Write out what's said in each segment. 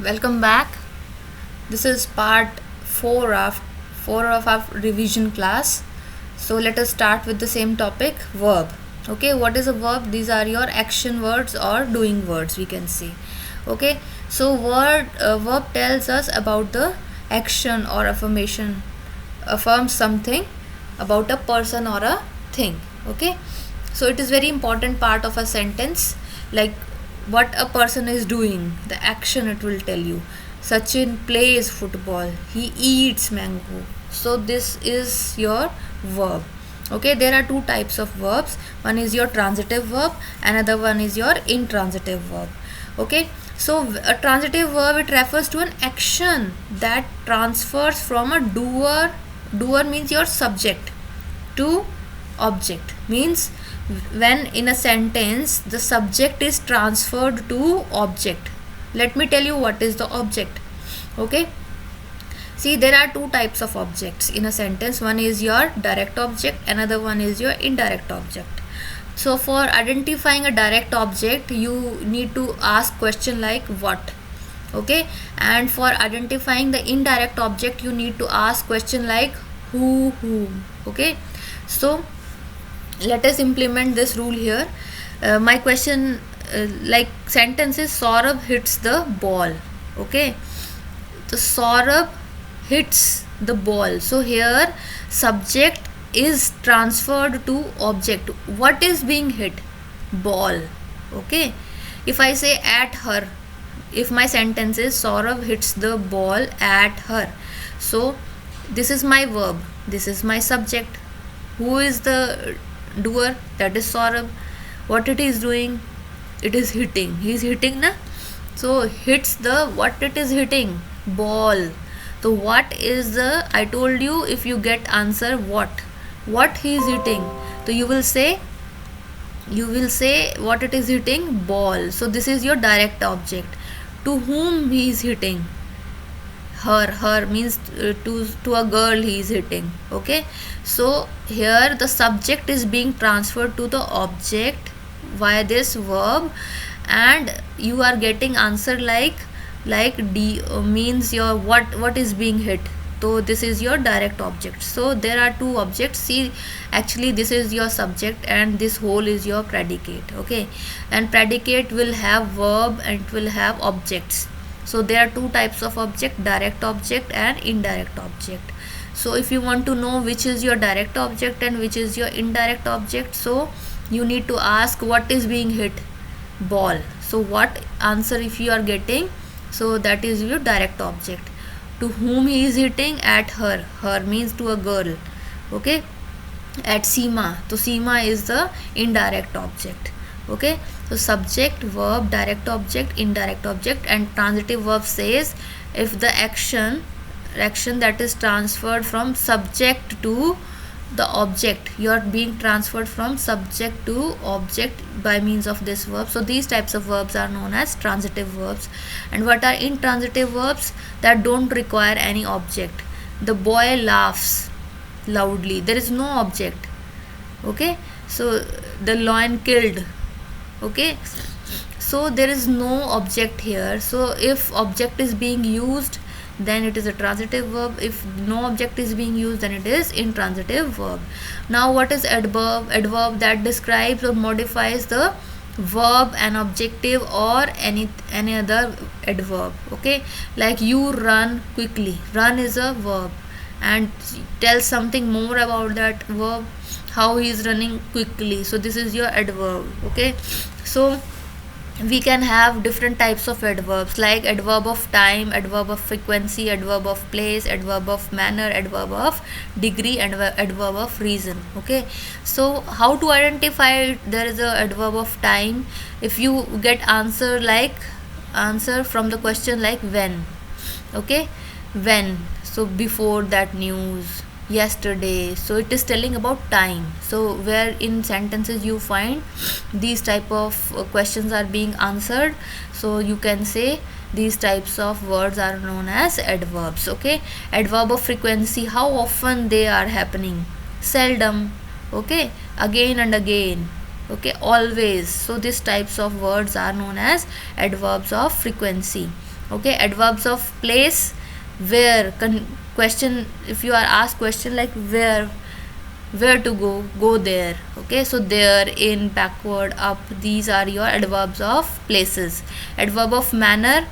Welcome back. This is part 4 of our revision class. So let us start with the same topic, verb. Okay, what is a verb? These are your action words or doing words, we can say. Okay, so verb tells us about the action or affirmation, affirms something about a person or a thing. Okay, so it is very important part of a sentence, like what a person is doing, the action it will tell you. Sachin plays football, he eats mango. So this is your verb. Okay, there are two types of verbs. One is your transitive verb, another one is your intransitive verb. Okay, so a transitive verb, it refers to an action that transfers from a doer means your subject, to object, means when in a sentence the subject is transferred to object. Let me tell you what is the object. Okay, see, there are two types of objects in a sentence. One is your direct object, another one is your indirect object. So for identifying a direct object, you need to ask question like what. Okay, and for identifying the indirect object, you need to ask question like whom. Okay, so let us implement this rule here. My question, like sentence is Saurabh hits the ball. Okay, so Saurabh hits the ball. So here subject is transferred to object. What is being hit? Ball. Okay, if I say at her, if my sentence is Saurabh hits the ball at her, so this is my verb, this is my subject. Who is the doer? That is Saurabh. What it is doing? It is hitting. He is hitting, na? So hits the, what it is hitting? Ball. So what is the, I told you, if you get answer what he is hitting, so you will say what it is hitting? Ball. So this is your direct object. To whom he is hitting? Her means to a girl he is hitting. Okay, so here the subject is being transferred to the object via this verb, and you are getting answer like D means your what is being hit. So this is your direct object. So there are two objects. See, actually this is your subject and this whole is your predicate. Okay, and predicate will have verb and it will have objects. So there are two types of object, direct object and indirect object. So if you want to know which is your direct object and which is your indirect object, so you need to ask what is being hit? Ball. So what answer if you are getting? So that is your direct object. To whom he is hitting? At her. Her means to a girl. Okay, at Seema, so Seema is the indirect object. Okay, so subject, verb, direct object, indirect object, and transitive verb says if the action that is transferred from subject to the object, you are being transferred from subject to object by means of this verb. So these types of verbs are known as transitive verbs. And what are intransitive verbs? That don't require any object. The boy laughs loudly, there is no object. Okay, so the lion killed. Okay, so there is no object here. So if object is being used, then it is a transitive verb. If no object is being used, then it is intransitive verb. Now what is adverb? Adverb that describes or modifies the verb, an adjective, or any other adverb. Okay, like you run quickly. Run is a verb, and tell something more about that verb, how he is running quickly. So this is your adverb. Okay, so we can have different types of adverbs like adverb of time, adverb of frequency, adverb of place, adverb of manner, adverb of degree, and adverb of reason. Okay, so how to identify there is a adverb of time? If you get answer from the question like when. Okay, when, so before that news, yesterday, so it is telling about time. So where in sentences you find these type of questions are being answered, so you can say these types of words are known as adverbs. Okay, adverb of frequency, how often they are happening? Seldom. Okay, again and again. Okay, always. So these types of words are known as adverbs of frequency. Okay, adverbs of place, where, question, if you are asked question like where to go there. Okay, so there, in, backward, up, these are your adverbs of places. Adverb of manner,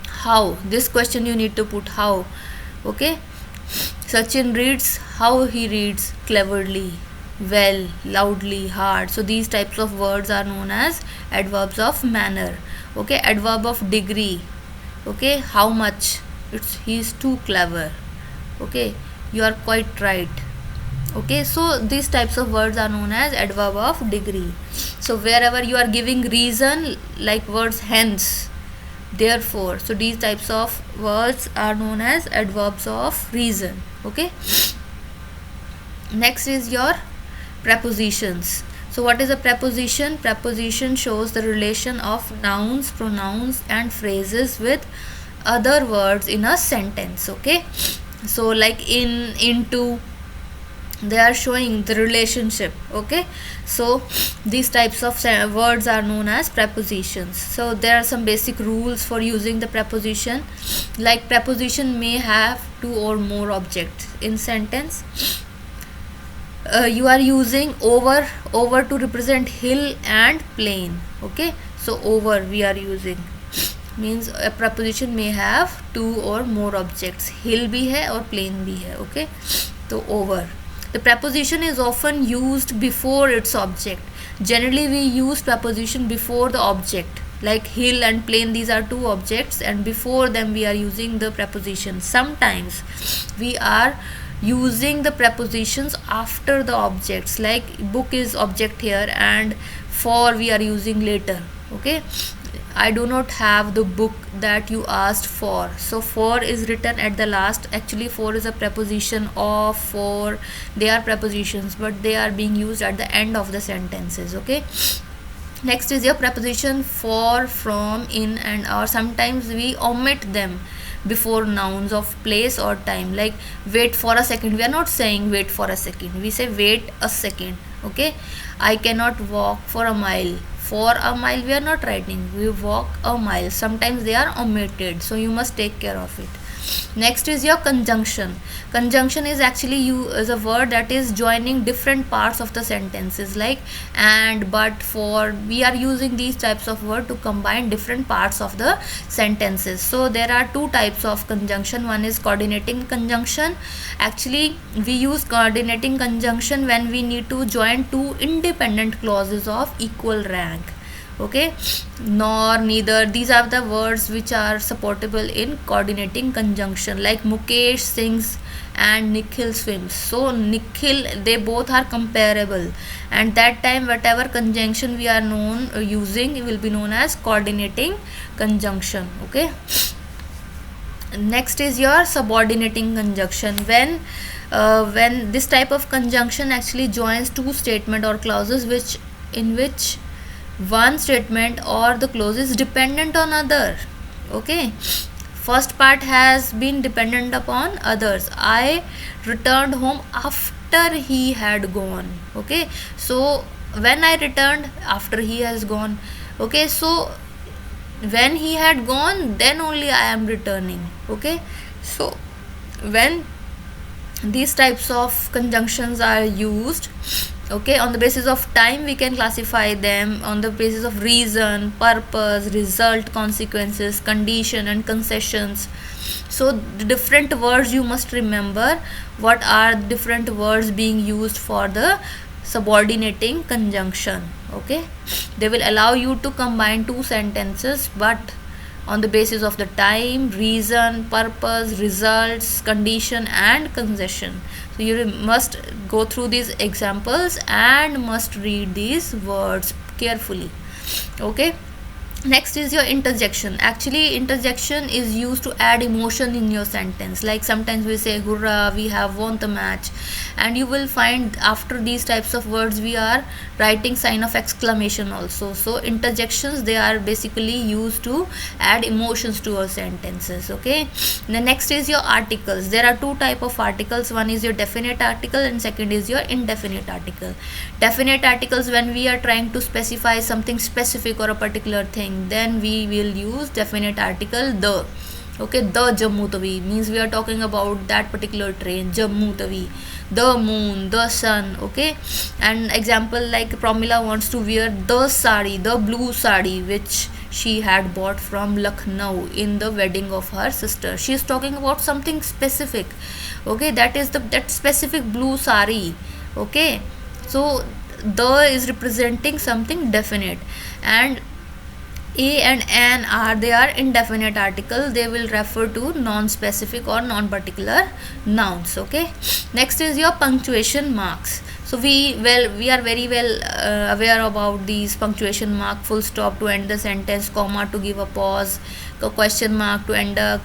how, this question you need to put how. Okay, Sachin reads, how he reads, cleverly, well, loudly, hard. So these types of words are known as adverbs of manner. Okay, adverb of degree, okay, how much, it's, he's too clever. Okay, you are quite right. Okay, so these types of words are known as adverb of degree. So wherever you are giving reason, like words hence, therefore, so these types of words are known as adverbs of reason. Okay, next is your prepositions. So what is a preposition? Preposition shows the relation of nouns, pronouns and phrases with other words in a sentence. Okay, so like in, into, they are showing the relationship. Okay, so these types of words are known as prepositions. So there are some basic rules for using the preposition. Like preposition may have two or more objects in sentence. You are using over to represent hill and plain. Okay, so over we are using, means a preposition may have two or more objects, hill bhi hai or plain bhi hai. Okay, so over. The preposition is often used before its object. Generally we use preposition before the object, like hill and plain, these are two objects, and before them we are using the preposition. Sometimes we are using the prepositions after the objects, like book is object here and for we are using later. Okay, I do not have the book that you asked for, so for is written at the last. Actually for is a preposition, of, for, they are prepositions but they are being used at the end of the sentences. Okay, next is your preposition for, from, in and or. Sometimes we omit them before nouns of place or time, like wait for a second, we are not saying wait for a second, we say wait a second. Okay, I cannot walk for a mile, for a mile we are not writing, we walk a mile. Sometimes they are omitted, so you must take care of it. Next is your conjunction. Conjunction is actually is a word that is joining different parts of the sentences, like and, but, for. We are using these types of word to combine different parts of the sentences. So there are two types of conjunction. One is coordinating conjunction. Actually we use coordinating conjunction when we need to join two independent clauses of equal rank. Okay, nor, neither, these are the words which are supportable in coordinating conjunction, like Mukesh sings and Nikhil swims. So Nikhil, they both are comparable, and that time whatever conjunction we are using will be known as coordinating conjunction. Okay, next is your subordinating conjunction. When this type of conjunction actually joins two statement or clauses in which one statement or the clause is dependent on other. Okay, first part has been dependent upon others. I returned home after he had gone. Okay, so when I returned, after he has gone. Okay, so when he had gone, then only I am returning. Okay, so when these types of conjunctions are used, okay, on the basis of time we can classify them on the basis of reason, purpose, result, consequences, condition and concessions. So the different words you must remember what are different words being used for the subordinating conjunction. Okay, they will allow you to combine two sentences but on the basis of the time, reason, purpose, results, condition and concession. So you must go through these examples and must read these words carefully. Okay, next is your interjection. Actually interjection is used to add emotion in your sentence, like sometimes we say hurrah, we have won the match, and you will find after these types of words we are writing sign of exclamation also. So interjections, they are basically used to add emotions to our sentences. Okay, the next is your articles. There are two type of articles. One is your definite article and second is your indefinite article. Definite articles, when we are trying to specify something specific or a particular thing, something, then we will use definite article the. Okay, the Jammu Tawi means we are talking about that particular train, Jammu Tawi. The moon, the sun. Okay, and example like Pramila wants to wear the sari, the blue sari, which she had bought from Lucknow in the wedding of her sister. She is talking about something specific. Okay, that is that specific blue sari. Okay, so the is representing something definite, and a and an are, they are indefinite article. They will refer to non-specific or non-particular nouns. Okay, next is your punctuation marks. So we are very well aware about these punctuation mark: full stop to end the sentence, comma to give a pause, a question mark to end a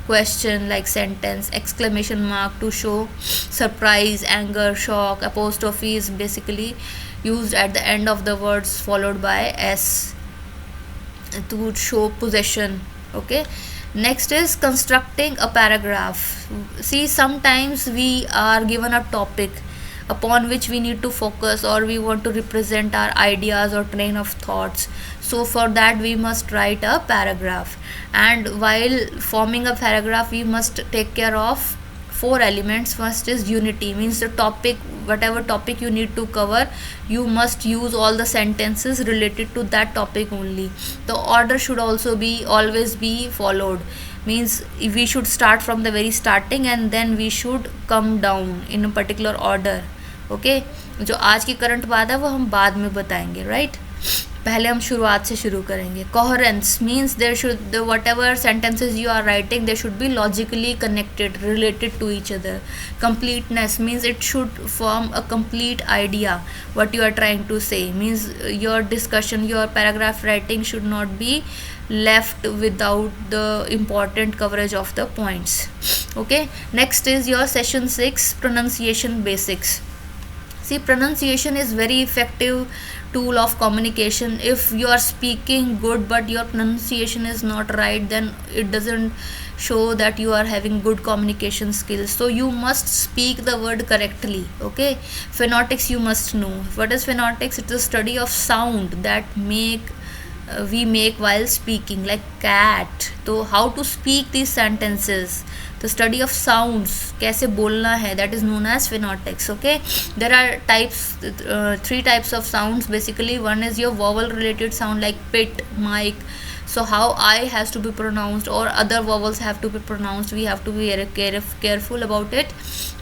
question like sentence, exclamation mark to show surprise, anger, shock, apostrophe is basically used at the end of the words followed by s to show possession. Okay, next is constructing a paragraph. See, sometimes we are given a topic upon which we need to focus, or we want to represent our ideas or train of thoughts. So for that we must write a paragraph, and while forming a paragraph we must take care of four elements. First is unity, means the topic, whatever topic you need to cover, you must use all the sentences related to that topic only. The order should also be always be followed, means we should start from the very starting and then we should come down in a particular order. Okay जो आज की current बात है वो हम बाद में बताएंगे, राइट? पहले हम शुरुआत से शुरू करेंगे. Coherence means there should whatever sentences you are writing they should be logically connected, related to each other. Completeness means it should form a complete idea what you are trying to say. Means your discussion, your paragraph writing should not be left without the important coverage of the points. Okay, next is your session 6, pronunciation basics. See, pronunciation is very effective tool of communication. If you are speaking good but your pronunciation is not right, then it doesn't show that you are having good communication skills. So you must speak the word correctly. Okay, phonetics you must know. What is phonetics? It's a study of sound that we make while speaking, like cat. So how to speak these sentences, the study of sounds, कैसे बोलना है, that is known as phonetics. Okay, there are types, 3 types of sounds basically. One is your vowel related sound like pit, mic. So how I has to be pronounced or other vowels have to be pronounced, we have to be very careful about it.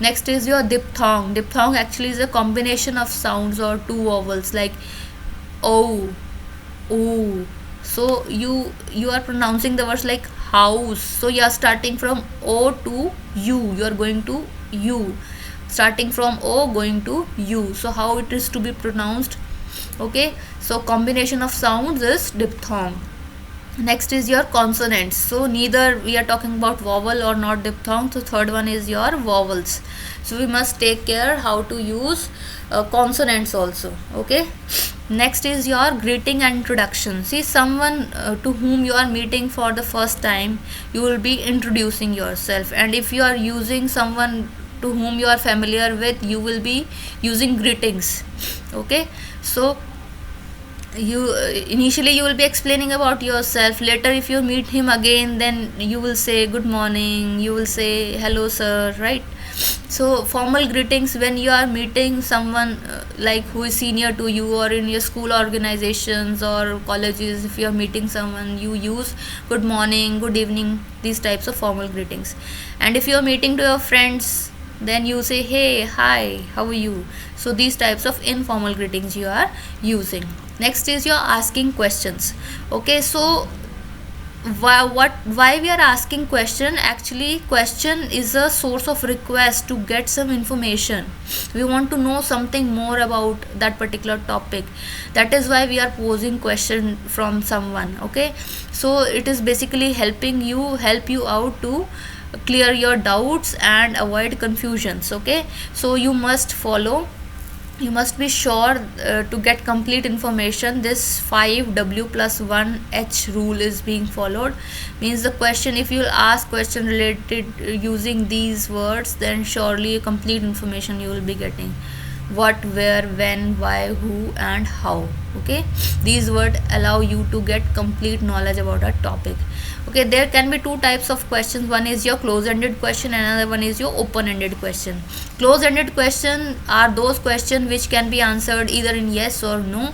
Next is your diphthong. Diphthong actually is a combination of sounds or 2 vowels like o, oh. So you are pronouncing the words like house. So you are starting from o to u, you are going to u, starting from o going to u. So how it is to be pronounced? Okay, so combination of sounds is diphthong. Next is your consonants. So neither we are talking about vowel or not diphthong. So third one is your vowels. So we must take care how to use consonants also. Okay, next is your greeting and introduction. See, someone to whom you are meeting for the first time, you will be introducing yourself, and if you are using someone to whom you are familiar with, you will be using greetings. Okay, so you initially you will be explaining about yourself. Later if you meet him again, then you will say good morning, you will say hello sir, right? So formal greetings, when you are meeting someone like who is senior to you, or in your school organizations or colleges, if you are meeting someone, you use good morning, good evening, these types of formal greetings. And if you are meeting to your friends, then you say hey, hi, how are you? So these types of informal greetings you are using. Next is your asking questions. Okay, so why we are asking question? Actually, question is a source of request to get some information. We want to know something more about that particular topic. That is why we are posing question from someone. Okay, so it is basically help you out to clear your doubts and avoid confusions. Okay, so you must be sure to get complete information. This 5W plus 1H rule is being followed. Means the question, if you will ask question related using these words, then surely complete information you will be getting. what, where, when, why, who, and how. Okay, these words allow you to get complete knowledge about a topic. Okay, there can be two types of questions. One is your close-ended question, and another one is your open-ended question. Close-ended question are those questions which can be answered either in yes or no.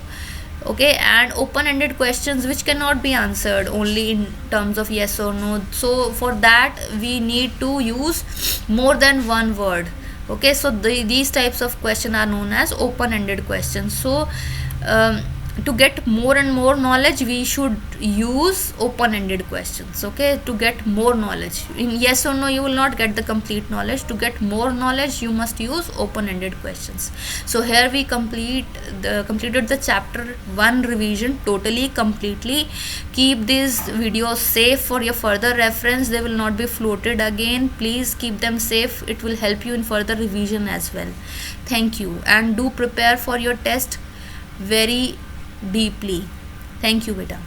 Okay, and open-ended questions which cannot be answered only in terms of yes or no. So for that we need to use more than one word. Okay, so these types of question are known as open-ended questions. So to get more and more knowledge, we should use open-ended questions. Okay, to get more knowledge, in yes or no you will not get the complete knowledge. To get more knowledge, you must use open-ended questions. So here we completed the chapter 1 revision totally, completely. Keep these videos safe for your further reference. They will not be floated again. Please keep them safe. It will help you in further revision as well. Thank you, and do prepare for your test very deeply. Thank you, beta.